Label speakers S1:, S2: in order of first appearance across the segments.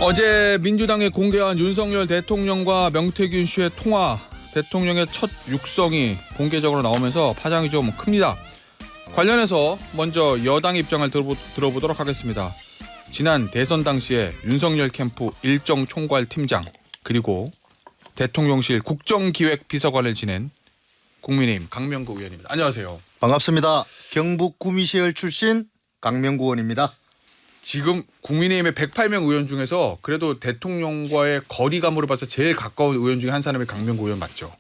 S1: 어제 민주당이 공개한 윤석열 대통령과 명태균 씨의 통화, 대통령의 첫 육성이 공개적으로 나오면서 파장이 좀 큽니다. 관련해서 먼저 여당의 입장을 들어보도록 하겠습니다. 지난 대선 당시에 윤석열 캠프 일정 총괄 팀장 그리고 대통령실 국정기획비서관을 지낸 국민의힘 강명구 의원입니다. 안녕하세요.
S2: 반갑습니다. 경북 구미시열 출신 강명구 의원입니다.
S1: 지금 국민의힘의 108명 의원 중에서 그래도 대통령과의 거리감으로 봐서 제일 가까운 의원 중에 한 사람이 강명구 의원 맞죠?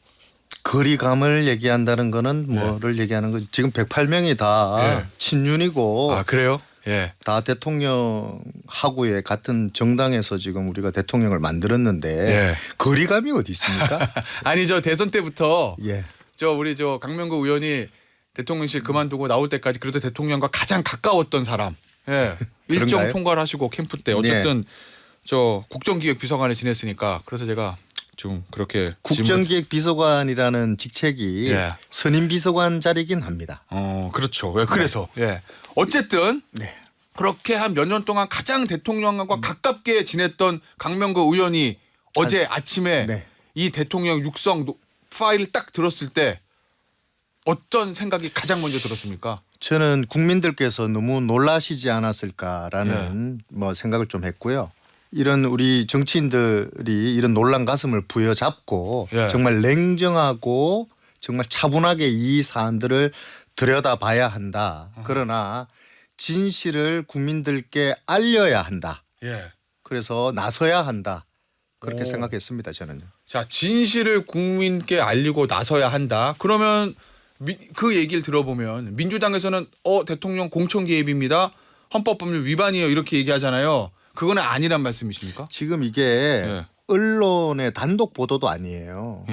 S2: 거리감을 얘기한다는 거는 뭐를 얘기하는 거지. 지금 108명이 다 친윤이고.
S1: 아 그래요? 예.
S2: 다 대통령하고의 같은 정당에서 지금 우리가 대통령을 만들었는데 거리감이 어디 있습니까?
S1: 아니 저 대선 때부터
S2: 예.
S1: 우리 강명구 의원이 대통령실 그만두고 나올 때까지 그래도 대통령과 가장 가까웠던 사람. 예. 일정 총괄하시고 캠프 때 어쨌든 저 국정기획비서관을 지냈으니까 그래서 제가 좀 그렇게
S2: 국정기획비서관이라는 직책이 선임 비서관 자리긴 합니다.
S1: 그렇죠. 그래서 어쨌든 그렇게 한 몇 년 동안 가장 대통령과 가깝게 지냈던 강명구 의원이 어제 아침에 이 대통령 육성 파일을 딱 들었을 때 어떤 생각이 가장 먼저 들었습니까?
S2: 저는 국민들께서 너무 놀라시지 않았을까라는 생각을 좀 했고요. 이런 우리 정치인들이 이런 놀란 가슴을 부여잡고 정말 냉정하고 정말 차분하게 이 사안들을 들여다봐야 한다. 그러나 진실을 국민들께 알려야 한다. 그래서 나서야 한다. 그렇게 생각했습니다. 저는요.
S1: 자, 진실을 국민께 알리고 나서야 한다. 그러면 그 얘기를 들어보면 민주당에서는 대통령 공천 개입입니다. 헌법법률 위반이에요. 이렇게 얘기하잖아요. 그거는 아니란 말씀이십니까?
S2: 지금 이게 언론의 단독 보도도 아니에요.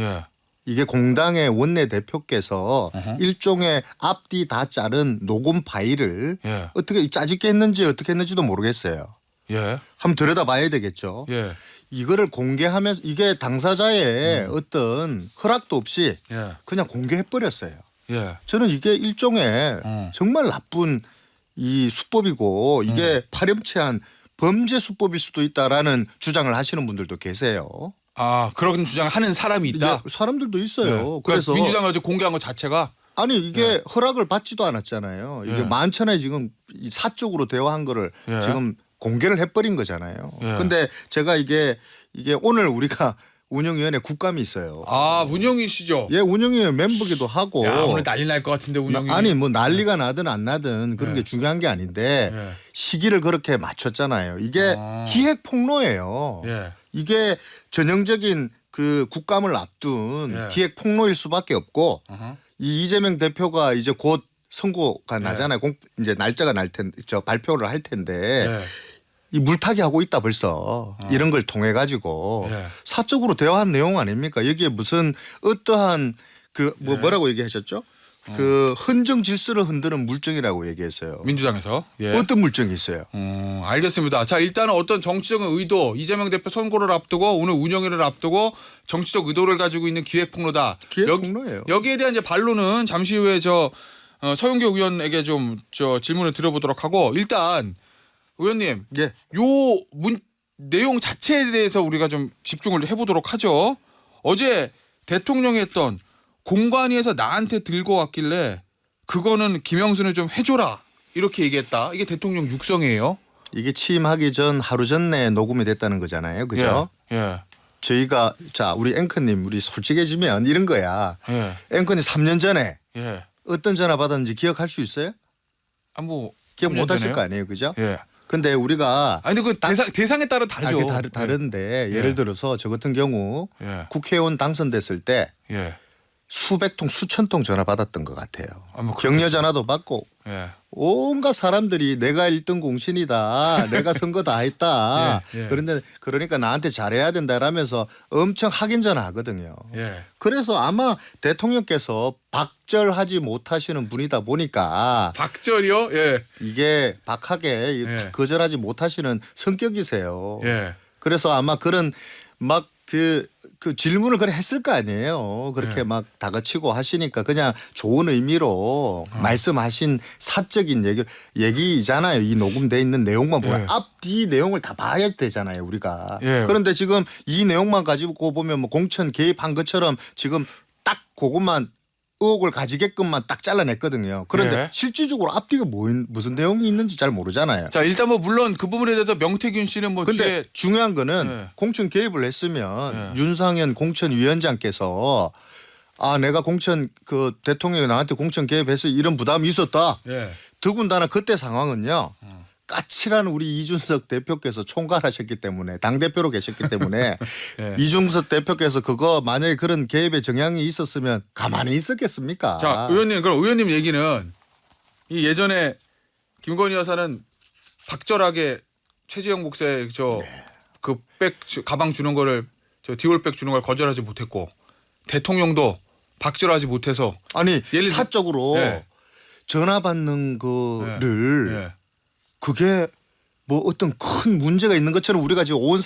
S2: 이게 공당의 원내대표께서 일종의 앞뒤 다 자른 녹음 파일을 어떻게 짜집게 했는지 어떻게 했는지도 모르겠어요. 한번 들여다봐야 되겠죠. 이거를 공개하면서 이게 당사자의 어떤 허락도 없이 그냥 공개해버렸어요. 저는 이게 일종의 정말 나쁜 이 수법이고 이게 파렴치한 범죄 수법일 수도 있다라는 주장을 하시는 분들도 계세요.
S1: 아, 그런 주장을 하는 사람이 있다?
S2: 사람들도 있어요.
S1: 그래서 민주당이 어제 공개한 것 자체가?
S2: 아니 이게 허락을 받지도 않았잖아요. 이게 만천하에 지금 사적으로 대화한 거를 지금 공개를 해버린 거잖아요. 근데 제가 이게 오늘 우리가 운영위원회 국감이 있어요.
S1: 아, 운영이시죠?
S2: 운영위원회 멤버기도 하고.
S1: 야, 오늘 난리 날 것 같은데 운영이.
S2: 아니 난리가 나든 안 나든 그런 게 중요한 게 아닌데 시기를 그렇게 맞췄잖아요. 이게 기획 폭로예요. 이게 전형적인 그 국감을 앞둔 기획 폭로일 수밖에 없고 이 이재명 대표가 이제 곧 선고가 나잖아요. 이제 날짜가 날 텐데 발표를 할 텐데. 이 물타기 하고 있다 벌써 이런 걸 통해 가지고 사적으로 대화한 내용 아닙니까? 여기에 무슨 어떠한 뭐라고 얘기하셨죠? 그 헌정 질서를 흔드는 물증이라고 얘기했어요.
S1: 민주당에서
S2: 어떤 물증이 있어요?
S1: 알겠습니다. 자, 일단은 어떤 정치적인 의도, 이재명 대표 선거를 앞두고 오늘 운영회를 앞두고 정치적 의도를 가지고 있는 기획폭로다.
S2: 기획폭로예요.
S1: 여기에 대한 이제 반론은 잠시 후에 서영교 의원에게 좀 질문을 드려보도록 하고 일단. 의원님, 내용 자체에 대해서 우리가 좀 집중을 해보도록 하죠. 어제 대통령이 했던 공관위에서 나한테 들고 왔길래 그거는 김영순을 좀 해줘라 이렇게 얘기했다. 이게 대통령 육성이에요.
S2: 이게 취임하기 전 하루 전에 녹음이 됐다는 거잖아요. 그죠? 저희가 우리 앵커님 우리 솔직해지면 이런 거야. 앵커님 3년 전에 어떤 전화 받았는지 기억할 수 있어요? 기억 못 하실 거 아니에요. 그죠? 근데 우리가
S1: 아니 그 대상에 따라 다르죠.
S2: 다른데 예를 들어서 저 같은 경우 국회의원 당선됐을 때 수백 통 수천 통 전화 받았던 것 같아요. 격려 전화도 받고 온갖 사람들이 내가 1등 공신이다. 내가 선거 다 했다. 그러니까 나한테 잘해야 된다라면서 엄청 확인 전화하거든요. 그래서 아마 대통령께서 박절하지 못하시는 분이다 보니까
S1: 박절이요?
S2: 이게 박하게 거절하지 못하시는 성격이세요. 그래서 아마 그런 막 그 질문을 그래 했을 거 아니에요. 그렇게
S1: 네.
S2: 막 다그치고 하시니까 그냥 좋은 의미로 말씀하신 사적인 얘기잖아요. 이 녹음돼 있는 내용만 보면
S1: 네.
S2: 앞뒤 내용을 다 봐야 되잖아요. 우리가.
S1: 네.
S2: 그런데 지금 이 내용만 가지고 보면 뭐 공천 개입한 것처럼 지금 딱 그것만 의혹을 가지게끔만 딱 잘라냈거든요. 그런데
S1: 네.
S2: 실질적으로 앞뒤가 무슨 내용이 있는지 잘 모르잖아요.
S1: 자 일단 뭐 물론 그 부분에 대해서 명태균 씨는 뭐
S2: 근데
S1: 뒤에
S2: 중요한 거는
S1: 네.
S2: 공천 개입을 했으면
S1: 네.
S2: 윤상현 공천위원장께서 내가 그 대통령이 나한테 공천 개입해서 이런 부담이 있었다.
S1: 예.
S2: 더군다나 그때 상황은요. 까칠한 우리 이준석 대표께서 총괄하셨기 때문에 당대표로 계셨기 때문에
S1: 예.
S2: 이준석 대표께서 그거 만약에 그런 개입의 정향이 있었으면 가만히 있었겠습니까?
S1: 자 의원님 그럼 의원님 얘기는 이 예전에 김건희 여사는 박절하게 최재형 목사의 그 백 가방 주는 거를 디올백 주는 걸 거절하지 못했고 대통령도 박절하지 못해서
S2: 아니
S1: 예를
S2: 사적으로
S1: 예.
S2: 전화 받는 거를
S1: 예.
S2: 그게 뭐 어떤 큰 문제가 있는 것처럼 우리가 지금 온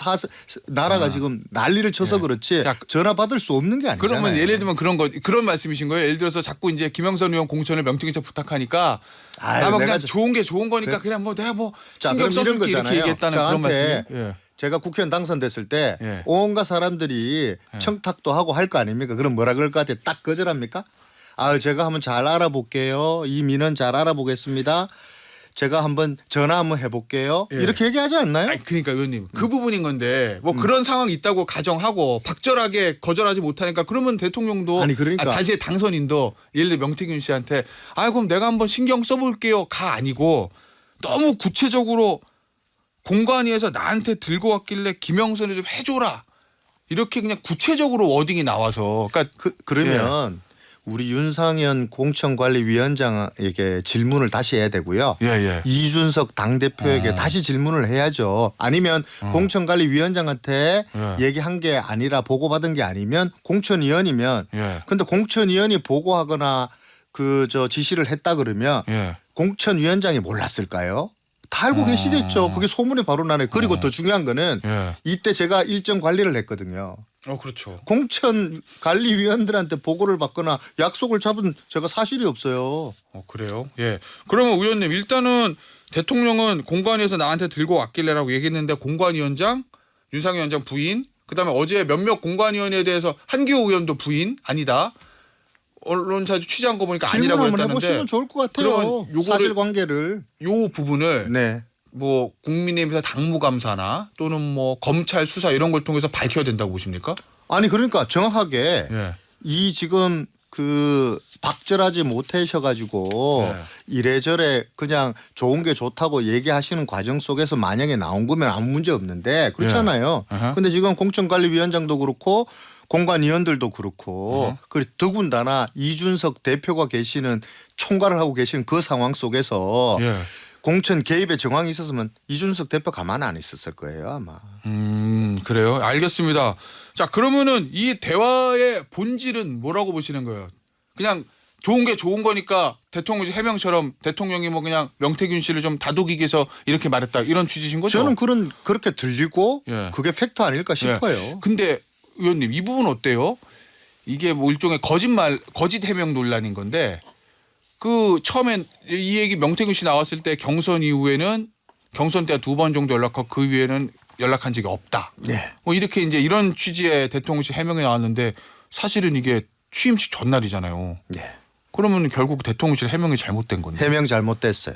S2: 나라가 지금 난리를 쳐서
S1: 예.
S2: 그렇지
S1: 자,
S2: 전화 받을 수 없는 게 아니잖아요.
S1: 그러면 예를 들면 그런 말씀이신 거예요. 예를 들어서 자꾸 이제 김영선 의원 공천을 명태균 씨 부탁하니까 나만 그냥 좋은 게 좋은 거니까 그냥 뭐 내가 뭐
S2: 자,
S1: 신경
S2: 그럼 이런
S1: 써줄게 이렇게
S2: 거잖아요.
S1: 얘기했다는 그런
S2: 저한테
S1: 말씀이에요. 예.
S2: 제가 국회의원 당선됐을 때
S1: 예.
S2: 온갖 사람들이 청탁도 하고 할 거 아닙니까? 그럼 뭐라 그럴 것 같아요? 딱 거절합니까? 제가 한번 잘 알아볼게요. 이 민원 잘 알아보겠습니다. 제가 한번 전화 한번 해볼게요.
S1: 예.
S2: 이렇게 얘기하지 않나요?
S1: 아니 그러니까 의원님 그 부분인 건데 뭐 그런 상황이 있다고 가정하고 박절하게 거절하지 못하니까 그러면 대통령도
S2: 아니, 그러니까.
S1: 다시 당선인도 예를 들어 명태균 씨한테 그럼 내가 한번 신경 써볼게요가 아니고 너무 구체적으로 공관위에서 나한테 들고 왔길래 김영선을 좀 해줘라 이렇게 그냥 구체적으로 워딩이 나와서 그러니까
S2: 그러면 우리 윤상현 공천관리위원장에게 질문을 다시 해야 되고요. 이준석 당대표에게 다시 질문을 해야죠. 아니면 공천관리위원장한테 얘기한 게 아니라 보고받은 게 아니면 공천위원이면 근데 공천위원이 보고하거나 지시를 했다 그러면 공천위원장이 몰랐을까요? 다 알고 계시겠죠. 그게 소문이 바로 나네. 그리고 더 중요한 거는 이때 제가 일정 관리를 했거든요.
S1: 그렇죠.
S2: 공천관리위원들한테 보고를 받거나 약속을 잡은 제가 사실이 없어요.
S1: 그래요? 예. 그러면 의원님 일단은 대통령은 공관위에서 나한테 들고 왔길래라고 얘기했는데 공관위원장, 윤상현 위원장 부인, 그다음에 어제 몇몇 공관위원에 대해서 한기호 의원도 부인 아니다. 언론사 취재한 거 보니까 아니라고
S2: 질문 한번
S1: 했다는데
S2: 해보시면 좋을 것 같아요. 사실관계를.
S1: 요 부분을
S2: 네.
S1: 뭐 국민의힘에서 당무감사나 또는 뭐 검찰 수사 이런 걸 통해서 밝혀야 된다고 보십니까?
S2: 아니 그러니까 정확하게 이 지금 박절하지 못하셔가지고 이래저래 그냥 좋은 게 좋다고 얘기하시는 과정 속에서 만약에 나온 거면 아무 문제 없는데 그렇잖아요. 근데 지금 공천관리위원장도 그렇고 공관위원들도 그렇고 그리고 더군다나 이준석 대표가 계시는 총괄을 하고 계시는 그 상황 속에서 공천 개입의 정황이 있었으면 이준석 대표 가만 안 있었을 거예요 아마.
S1: 그래요? 알겠습니다. 자 그러면은 이 대화의 본질은 뭐라고 보시는 거예요? 그냥 좋은 게 좋은 거니까 대통령 해명처럼 대통령이 뭐 그냥 명태균 씨를 좀 다독이기 위해서 이렇게 말했다 이런 취지신 거죠?
S2: 저는 그렇게 들리고 그게 팩트 아닐까 싶어요.
S1: 근데 의원님 이 부분 어때요? 이게 뭐 일종의 거짓 해명 논란인 건데 처음엔 이 얘기 명태균 씨 나왔을 때 경선 이후에는 경선 때 2번 정도 연락하고 그 위에는 연락한 적이 없다. 뭐 이렇게 이제 이런 취지의 대통령실 해명이 나왔는데 사실은 이게 취임식 전날이잖아요. 그러면 결국 대통령실 해명이 잘못된 건데.
S2: 해명 잘못됐어요.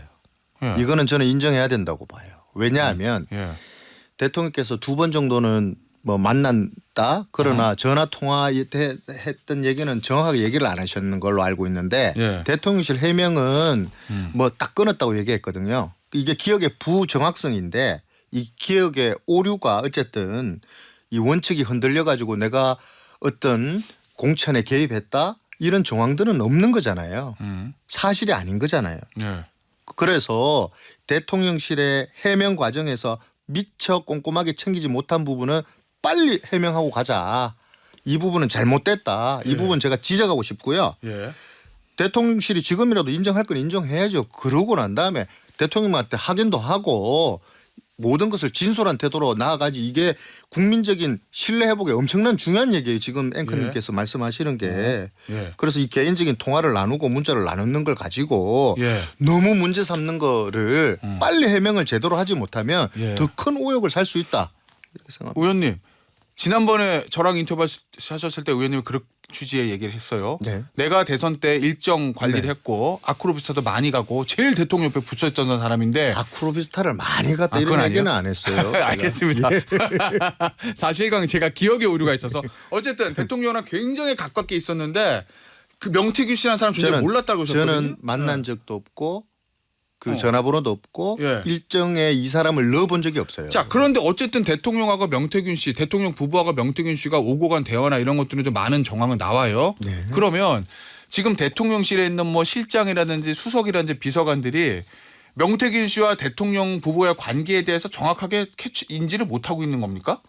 S2: 이거는 저는 인정해야 된다고 봐요. 왜냐하면 대통령께서 2번 정도는 뭐 만난다. 그러나 전화 통화했던 얘기는 정확하게 얘기를 안 하셨는 걸로 알고 있는데 대통령실 해명은 뭐 딱 끊었다고 얘기했거든요. 이게 기억의 부정확성인데 이 기억의 오류가 어쨌든 이 원칙이 흔들려 가지고 내가 어떤 공천에 개입했다 이런 정황들은 없는 거잖아요. 사실이 아닌 거잖아요. 그래서 대통령실의 해명 과정에서 미처 꼼꼼하게 챙기지 못한 부분은 빨리 해명하고 가자. 이 부분은 잘못됐다. 이 부분 제가 지적하고 싶고요. 대통령실이 지금이라도 인정할 건 인정해야죠. 그러고 난 다음에 대통령한테 확인도 하고 모든 것을 진솔한 태도로 나아가지 이게 국민적인 신뢰 회복에 엄청난 중요한 얘기예요. 지금 앵커님께서 말씀하시는 게. 그래서 이 개인적인 통화를 나누고 문자를 나누는 걸 가지고 너무 문제 삼는 거를 빨리 해명을 제대로 하지 못하면 더 큰 오역을 살 수 있다. 이렇게 생각합니다.
S1: 의원님 지난번에 저랑 인터뷰 하셨을 때 의원님이 그런 취지의 얘기를 했어요.
S2: 네.
S1: 내가 대선 때 일정 관리를
S2: 네.
S1: 했고 아크로비스타도 많이 가고 제일 대통령 옆에 붙어있던 사람인데
S2: 아크로비스타를 많이 갔다
S1: 그건
S2: 이런
S1: 아니에요?
S2: 얘기는 안 했어요. 제가.
S1: 알겠습니다. 사실상 제가 기억에 오류가 있어서 어쨌든 대통령이랑 굉장히 가깝게 있었는데 그 명태균 씨라는 사람 존재 몰랐다고 하셨거든요.
S2: 저는 만난 적도 없고 그 전화번호도 없고
S1: 예.
S2: 일정에 이 사람을 넣어본 적이 없어요.
S1: 자 그런데 어쨌든 대통령하고 명태균 씨, 대통령 부부하고 명태균 씨가 오고 간 대화나 이런 것들은 좀 많은 정황은 나와요.
S2: 네.
S1: 그러면 지금 대통령실에 있는 뭐 실장이라든지 수석이라든지 비서관들이 명태균 씨와 대통령 부부의 관계에 대해서 정확하게 인지를 못하고 있는 겁니까?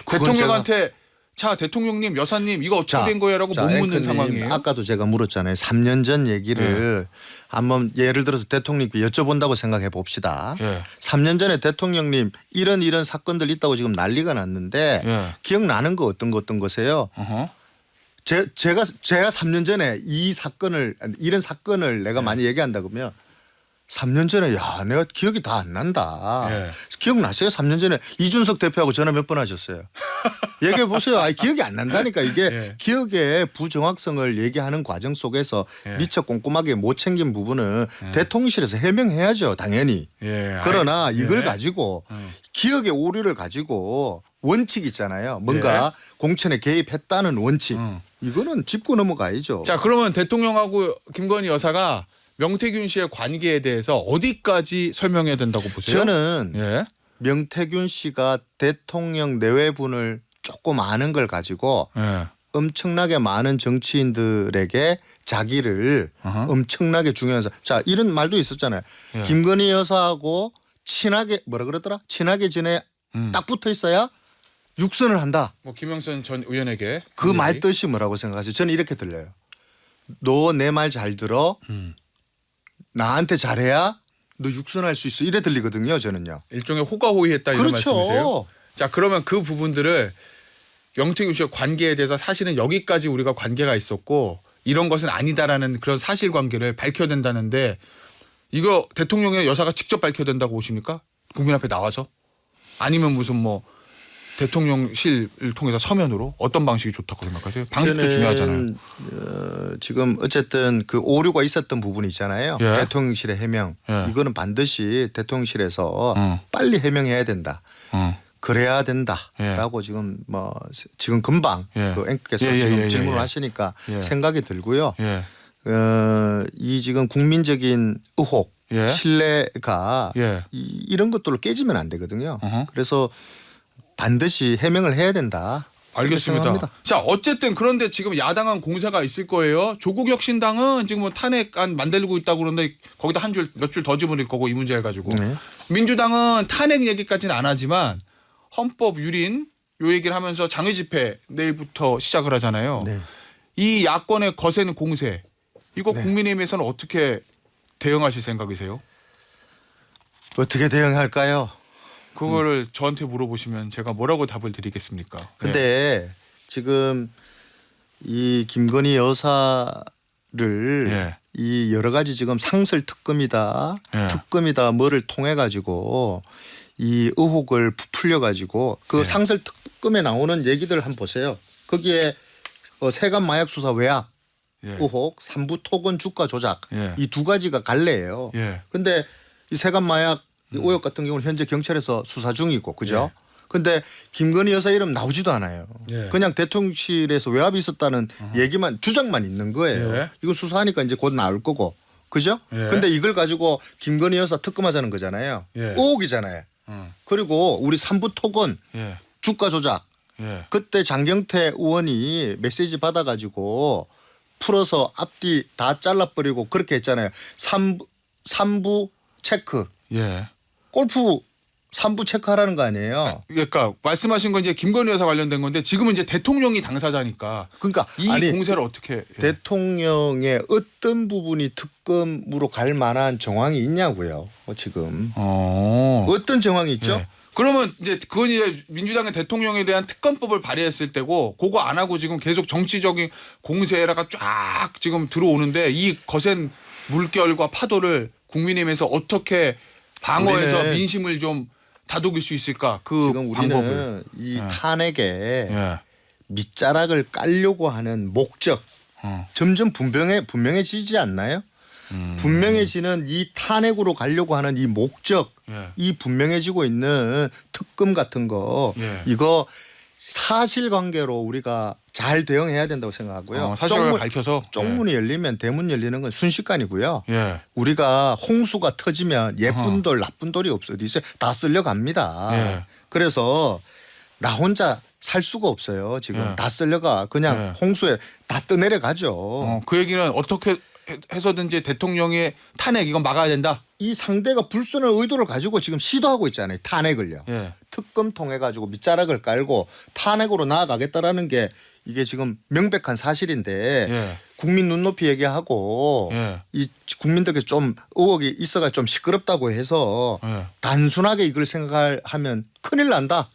S1: 대통령한테 자 대통령님 여사님 이거 어떻게 된 거예요라고 못 묻는
S2: 앵커님,
S1: 상황이에요.
S2: 아까도 제가 물었잖아요. 3년 전 얘기를 한번 예를 들어서 대통령께 여쭤본다고 생각해 봅시다. 3년 전에 대통령님 이런 사건들 있다고 지금 난리가 났는데 기억나는 거 어떤 거세요? 제가 3년 전에 이런 사건을 내가 많이 얘기한다 그러면 3년 전에 야 내가 기억이 다 안 난다. 기억나세요? 3년 전에 이준석 대표하고 전화 몇 번 하셨어요. 얘기해 보세요. 기억이 안 난다니까. 이게 기억의 부정확성을 얘기하는 과정 속에서 미처 꼼꼼하게 못 챙긴 부분은 대통령실에서 해명해야죠. 당연히. 그러나 이걸 가지고 기억의 오류를 가지고 원칙 있잖아요. 뭔가 공천에 개입했다는 원칙. 이거는 짚고 넘어가야죠.
S1: 자 그러면 대통령하고 김건희 여사가 명태균 씨의 관계에 대해서 어디까지 설명해야 된다고 보세요?
S2: 저는 명태균 씨가 대통령 내외분을 조금 아는 걸 가지고 엄청나게 많은 정치인들에게 자기를 엄청나게 중요한 사람. 자 이런 말도 있었잖아요. 김건희 여사하고 친하게 뭐라 그러더라? 친하게 지내 딱 붙어 있어야 육선을 한다.
S1: 뭐 김영선 전 의원에게
S2: 그 말 뜻이 뭐라고 생각하세요? 저는 이렇게 들려요. 너 내 말 잘 들어. 나한테 잘해야 너 육선할 수 있어. 이래 들리거든요. 저는요.
S1: 일종의 호가호위했다 이런
S2: 그렇죠.
S1: 말씀이세요? 자 그러면 그 부분들을 명태균 씨의 관계에 대해서 사실은 여기까지 우리가 관계가 있었고 이런 것은 아니다라는 그런 사실관계를 밝혀야 된다는데 이거 대통령의 여사가 직접 밝혀야 된다고 보십니까? 국민 앞에 나와서? 아니면 무슨 뭐 대통령실을 통해서 서면으로 어떤 방식이 좋다고 생각하세요? 방식도 중요하잖아요.
S2: 지금 어쨌든 그 오류가 있었던 부분이 있잖아요. 대통령실의 해명. 이거는 반드시 대통령실에서 빨리 해명해야 된다. 그래야 된다라고 지금 지금 금방 그 앵커께서 지금 질문을 하시니까 생각이 들고요. 이 지금 국민적인 의혹, 신뢰가 이런 것들로 깨지면 안 되거든요. 그래서 반드시 해명을 해야 된다.
S1: 알겠습니다.
S2: 생각합니다.
S1: 자 어쨌든 그런데 지금 야당은 공세가 있을 거예요. 조국 혁신당은 지금 뭐 탄핵안 만들고 있다고 그러는데 거기다 몇 줄 더 집어넣을 거고 이 문제 해가지고 민주당은 탄핵 얘기까지는 안 하지만 헌법 유린 요 얘기를 하면서 장외 집회 내일부터 시작을 하잖아요. 이 야권의 거센 공세 이거 국민의힘에서는 어떻게 대응하실 생각이세요?
S2: 어떻게 대응할까요?
S1: 그거를 저한테 물어보시면 제가 뭐라고 답을 드리겠습니까?
S2: 근데 지금 이 김건희 여사를 이 여러 가지 지금 상설 특검이다, 특검이다 뭐를 통해 가지고 이 의혹을 부풀려 가지고 그 상설 특검에 나오는 얘기들 한번 보세요. 거기에 세관 마약 수사 외압 의혹, 3부 토건 주가 조작 이 두 가지가 갈래예요. 근데 이 세관 마약 오역 같은 경우는 현재 경찰에서 수사 중이고 그죠? 근데 김건희 여사 이름 나오지도 않아요. 그냥 대통령실에서 외압이 있었다는 얘기만 주장만 있는 거예요. 이거 수사하니까 이제 곧 나올 거고 그죠? 근데 이걸 가지고 김건희 여사 특검하자는 거잖아요. 의혹이잖아요. 그리고 우리 3부 토건 주가 조작 그때 장경태 의원이 메시지 받아가지고 풀어서 앞뒤 다 잘라버리고 그렇게 했잖아요. 3부 체크. 골프 3부 체크하라는 거 아니에요.
S1: 그러니까 말씀하신 건 이제 김건희 여사 관련된 건데 지금은 이제 대통령이 당사자니까
S2: 그러니까
S1: 이 공세를 어떻게
S2: 대통령의 어떤 부분이 특검으로 갈 만한 정황이 있냐고요. 지금 어떤 정황이 있죠?
S1: 그러면 이제 그건 이제 민주당의 대통령에 대한 특검법을 발의했을 때고 그거 안 하고 지금 계속 정치적인 공세라가 쫙 지금 들어오는데 이 거센 물결과 파도를 국민의힘에서 어떻게 방어해서 민심을 좀 다독일 수 있을까? 그
S2: 지금
S1: 방법을.
S2: 우리는 이
S1: 예.
S2: 탄핵에
S1: 예.
S2: 밑자락을 깔려고 하는 목적 점점 분명해지지 않나요? 분명해지는 이 탄핵으로 가려고 하는 이 목적
S1: 예.
S2: 이 분명해지고 있는 특검 같은 거
S1: 예.
S2: 이거 사실관계로 우리가 잘 대응해야 된다고 생각하고요.
S1: 사실을 밝혀서
S2: 쪽문이 열리면 대문 열리는 건 순식간이고요.
S1: 예.
S2: 우리가 홍수가 터지면 예쁜 돌 나쁜 돌이 어디 있어요. 다 쓸려갑니다.
S1: 예.
S2: 그래서 나 혼자 살 수가 없어요. 지금
S1: 예.
S2: 다 쓸려가 그냥
S1: 예.
S2: 홍수에 다 떠내려가죠.
S1: 그 얘기는 어떻게 해서든지 대통령의 탄핵 이건 막아야 된다.
S2: 이 상대가 불순한 의도를 가지고 지금 시도하고 있잖아요. 탄핵을요.
S1: 예.
S2: 특검 통해 가지고 밑자락을 깔고 탄핵으로 나아가겠다라는 게 이게 지금 명백한 사실인데
S1: 예.
S2: 국민 눈높이 얘기하고
S1: 예.
S2: 이 국민들께 좀 의혹이 있어가 좀 시끄럽다고 해서
S1: 예.
S2: 단순하게 이걸 생각하면 큰일 난다.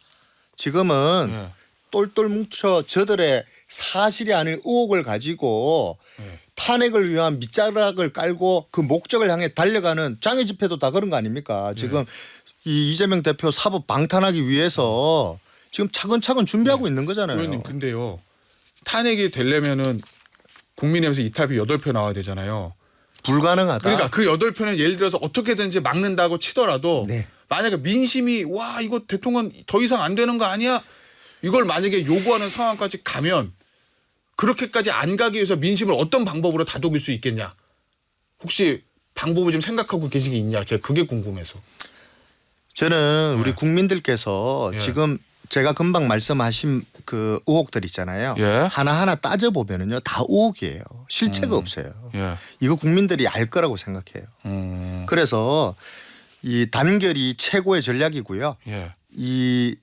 S2: 지금은
S1: 예.
S2: 똘똘 뭉쳐 저들의 사실이 아닌 의혹을 가지고
S1: 예.
S2: 탄핵을 위한 밑자락을 깔고 그 목적을 향해 달려가는 장애 집회도 다 그런 거 아닙니까? 지금 이 이재명 대표 사법 방탄하기 위해서 지금 차근차근 준비하고 있는 거잖아요.
S1: 의원님 근데요. 탄핵이 되려면은 국민의힘에서 이탈표 8표 나와야 되잖아요.
S2: 불가능하다.
S1: 그러니까 그 8표는 예를 들어서 어떻게든지 막는다고 치더라도
S2: 네.
S1: 만약에 민심이 와 이거 대통령 더 이상 안 되는 거 아니야? 이걸 만약에 요구하는 상황까지 가면 그렇게까지 안 가기 위해서 민심을 어떤 방법으로 다독일 수 있겠냐? 혹시 방법을 좀 생각하고 계신 게 있냐? 제가 그게 궁금해서.
S2: 저는 우리
S1: 예.
S2: 국민들께서
S1: 예.
S2: 지금 제가 금방 말씀하신 그 의혹들 있잖아요.
S1: 예.
S2: 하나하나 따져보면은요 다 의혹이에요. 실체가 없어요.
S1: 예.
S2: 이거 국민들이 알 거라고 생각해요. 그래서 이 단결이 최고의 전략이고요.
S1: 예.
S2: 이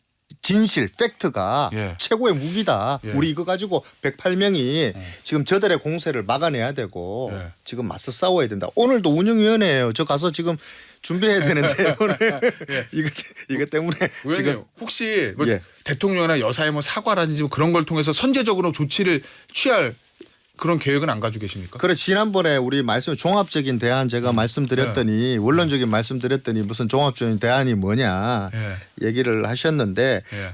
S2: 진실, 팩트가
S1: 예.
S2: 최고의 무기다.
S1: 예.
S2: 우리 이거 가지고 108명이 지금 저들의 공세를 막아내야 되고
S1: 예.
S2: 지금 맞서 싸워야 된다. 오늘도 운영위원회예요. 저 가서 지금 준비해야 되는데 오늘 이것 때문에
S1: 의원님
S2: 지금
S1: 혹시 뭐
S2: 예.
S1: 대통령이나 여사의 뭐 사과라든지 뭐 그런 걸 통해서 선제적으로 조치를 취할 그런 계획은 안 가지고 계십니까?
S2: 그래 지난번에 우리 말씀 종합적인 대안 제가 말씀드렸더니 원론적인 말씀드렸더니 무슨 종합적인 대안이 뭐냐
S1: 예.
S2: 얘기를 하셨는데
S1: 예.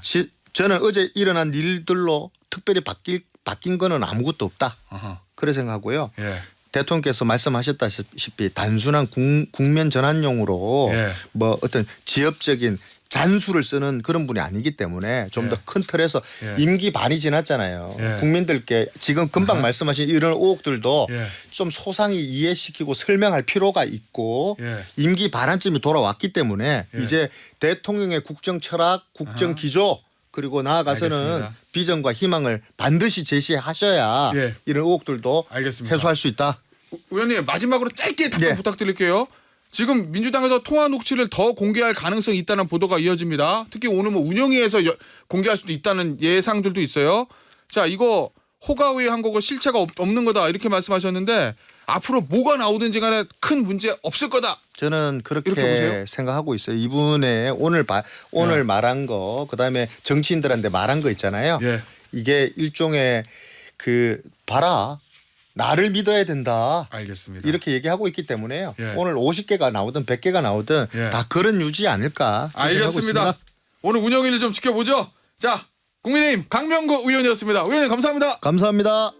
S2: 저는 어제 일어난 일들로 특별히 바뀐 거는 아무것도 없다.
S1: 어허.
S2: 그래 생각하고요.
S1: 예.
S2: 대통령께서 말씀하셨다시피 단순한 국면 전환용으로
S1: 예.
S2: 뭐 어떤 지역적인 잔수를 쓰는 그런 분이 아니기 때문에 좀 더 큰 틀에서
S1: 예.
S2: 임기 반이 지났잖아요.
S1: 예.
S2: 국민들께 지금 금방 말씀하신 이런 의혹들도
S1: 예.
S2: 좀 소상히 이해시키고 설명할 필요가 있고
S1: 예.
S2: 임기 반환점이 돌아왔기 때문에
S1: 예.
S2: 이제 대통령의 국정 철학, 국정 기조 그리고 나아가서는
S1: 알겠습니다.
S2: 비전과 희망을 반드시 제시하셔야
S1: 예.
S2: 이런 의혹들도
S1: 알겠습니다.
S2: 해소할 수 있다.
S1: 의원님 마지막으로 짧게 답변
S2: 네.
S1: 부탁드릴게요. 지금 민주당에서 통화 녹취를 더 공개할 가능성이 있다는 보도가 이어집니다. 특히 오늘 뭐 운영위에서 공개할 수도 있다는 예상들도 있어요. 자 이거 호가위 한 거고 실체가 없는 거다 이렇게 말씀하셨는데 앞으로 뭐가 나오든지 간에 큰 문제 없을 거다.
S2: 저는
S1: 이렇게
S2: 그렇게
S1: 보세요?
S2: 생각하고 있어요. 이분의 오늘
S1: 네.
S2: 말한 거 그다음에 정치인들한테 말한 거 있잖아요.
S1: 예.
S2: 이게 일종의 그 봐라. 나를 믿어야 된다.
S1: 알겠습니다.
S2: 이렇게 얘기하고 있기 때문에요.
S1: 예.
S2: 오늘 50개가 나오든 100개가 나오든
S1: 예.
S2: 다 그런 유지 아닐까. 그렇게 생각하고
S1: 알겠습니다.
S2: 있습니다.
S1: 오늘 운영위를 좀 지켜보죠. 자 국민의힘 강명구 의원이었습니다. 의원님 감사합니다.
S2: 감사합니다.